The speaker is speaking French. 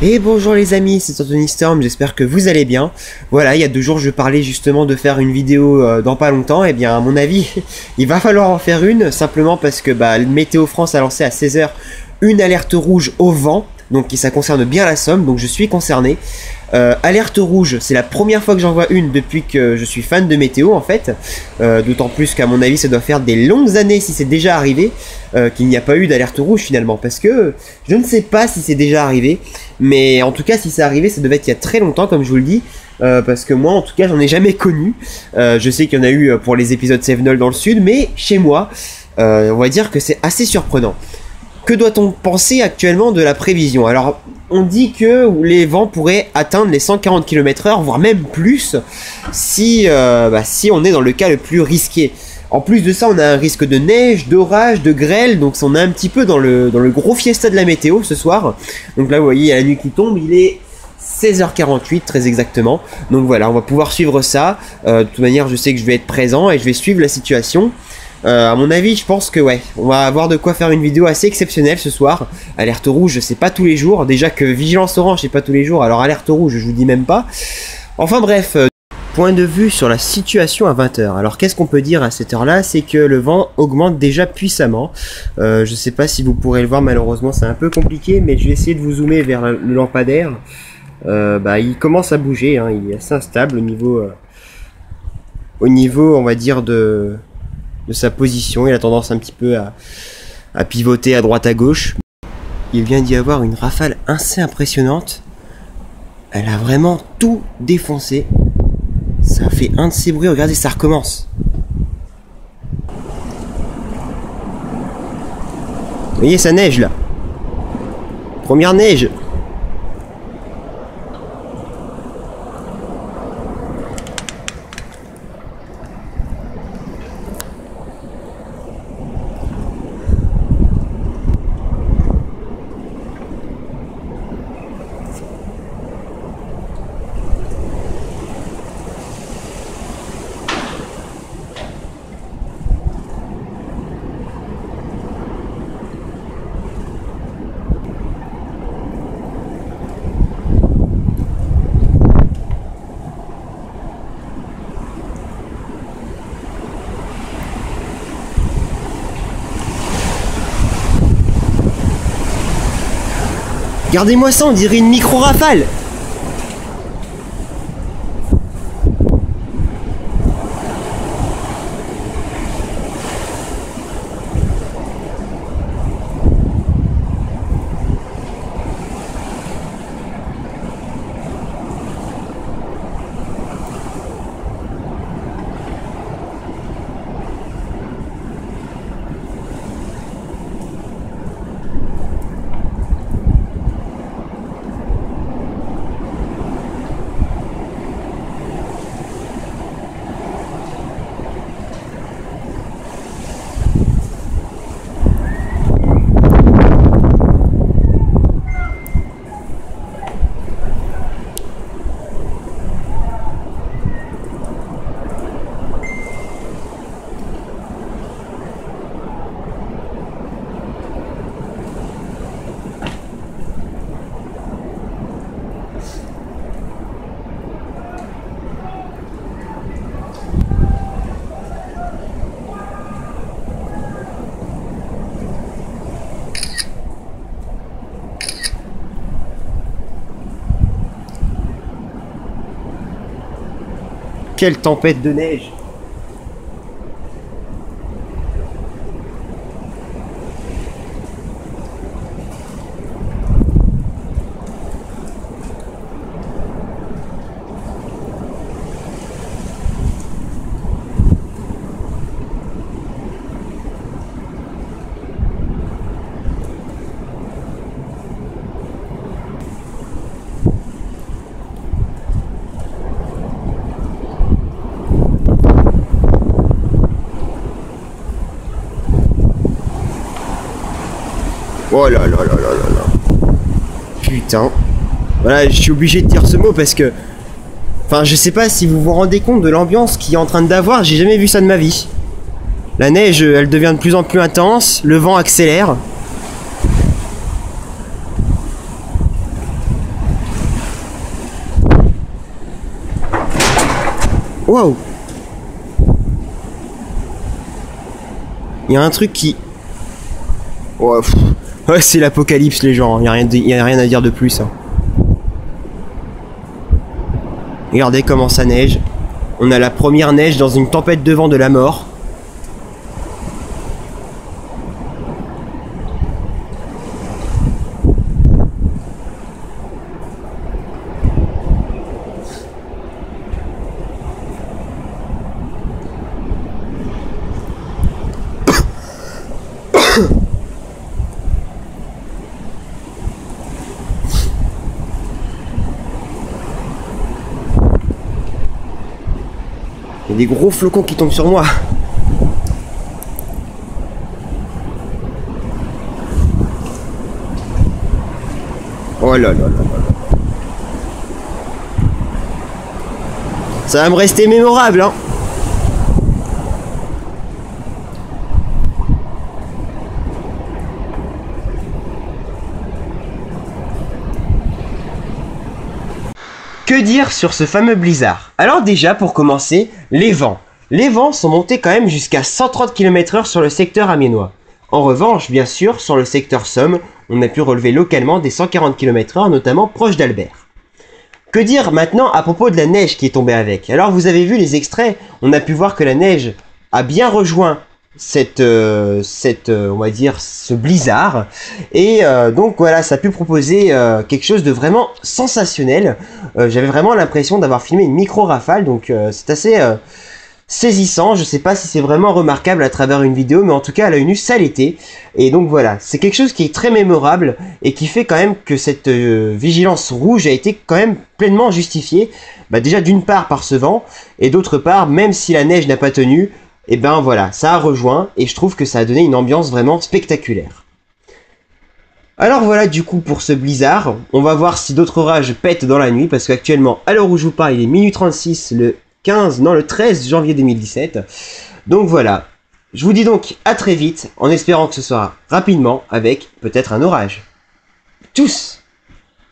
Et bonjour les amis, c'est Anthony Storm, j'espère que vous allez bien. Voilà, il y a 2 jours je parlais justement de faire une vidéo dans pas longtemps. Et bien à mon avis, il va falloir en faire une, simplement parce que le Météo France a lancé à 16 h une alerte rouge au vent. Donc ça concerne bien la Somme, donc je suis concerné. Alerte rouge, c'est la première fois que j'en vois une depuis que je suis fan de météo en fait. D'autant plus qu'à mon avis ça doit faire des longues années si c'est déjà arrivé qu'il n'y a pas eu d'alerte rouge finalement. Parce que je ne sais pas si c'est déjà arrivé, mais en tout cas si c'est arrivé ça devait être il y a très longtemps comme je vous le dis. Parce que moi en tout cas j'en ai jamais connu. Je sais qu'il y en a eu pour les épisodes Sevenol dans le sud, mais chez moi on va dire que c'est assez surprenant. Que doit-on penser actuellement de la prévision? Alors, on dit que les vents pourraient atteindre les 140 km/h, voire même plus, si on est dans le cas le plus risqué. En plus de ça, on a un risque de neige, d'orage, de grêle, donc on est un petit peu dans le gros fiesta de la météo ce soir. Donc là, vous voyez, il y a la nuit qui tombe, il est 16 h 48 très exactement. Donc voilà, on va pouvoir suivre ça. De toute manière, je sais que je vais être présent et je vais suivre la situation. À mon avis, je pense que on va avoir de quoi faire une vidéo assez exceptionnelle ce soir. Alerte rouge, c'est pas tous les jours. Déjà que vigilance orange, c'est pas tous les jours. Alors alerte rouge, je vous dis même pas. Enfin bref, point de vue sur la situation à 20 h. Alors qu'est-ce qu'on peut dire à cette heure-là? C'est que le vent augmente déjà puissamment. Je sais pas si vous pourrez le voir, malheureusement c'est un peu compliqué, mais je vais essayer de vous zoomer vers le lampadaire. Il commence à bouger, hein. Il est assez instable au niveau, on va dire, de sa position. Il a tendance un petit peu à pivoter à droite à gauche. Il vient d'y avoir une rafale assez impressionnante. Elle a vraiment tout défoncé. Ça fait un de ces bruits, regardez, ça recommence. Vous voyez, ça neige là. Première neige. Regardez-moi ça, on dirait une micro-rafale. Quelle tempête de neige! Oh là là là là là là. Putain. Voilà, je suis obligé de dire ce mot parce que... Enfin, je sais pas si vous vous rendez compte de l'ambiance qu'il est en train d'avoir, j'ai jamais vu ça de ma vie. La neige, elle devient de plus en plus intense, le vent accélère. Waouh! Il y a un truc qui... Ouais, ouais, c'est l'apocalypse les gens, il n'y a rien à dire de plus. Hein. Regardez comment ça neige. On a la première neige dans une tempête de vent de la mort. Il y a des gros flocons qui tombent sur moi. Oh là là là là. Ça va me rester mémorable, hein. Que dire sur ce fameux blizzard? Alors déjà, pour commencer, les vents. Les vents sont montés quand même jusqu'à 130 km/h sur le secteur amiénois. En revanche, bien sûr, sur le secteur Somme, on a pu relever localement des 140 km/h, notamment proche d'Albert. Que dire maintenant à propos de la neige qui est tombée avec? Alors vous avez vu les extraits, on a pu voir que la neige a bien rejoint on va dire ce blizzard et donc voilà, ça a pu proposer quelque chose de vraiment sensationnel. J'avais vraiment l'impression d'avoir filmé une micro rafale, donc c'est assez saisissant. Je sais pas si c'est vraiment remarquable à travers une vidéo, mais en tout cas à l'œil nu ça l'était. Et donc voilà, c'est quelque chose qui est très mémorable et qui fait quand même que cette vigilance rouge a été quand même pleinement justifiée. Bah déjà d'une part par ce vent et d'autre part, même si la neige n'a pas tenu, et ben voilà, ça a rejoint et je trouve que ça a donné une ambiance vraiment spectaculaire. Alors voilà du coup pour ce blizzard, on va voir si d'autres orages pètent dans la nuit parce qu'actuellement à l'heure où je vous parle il est minuit 36 le 13 janvier 2017. Donc voilà, je vous dis donc à très vite en espérant que ce sera rapidement avec peut-être un orage. Tchuss!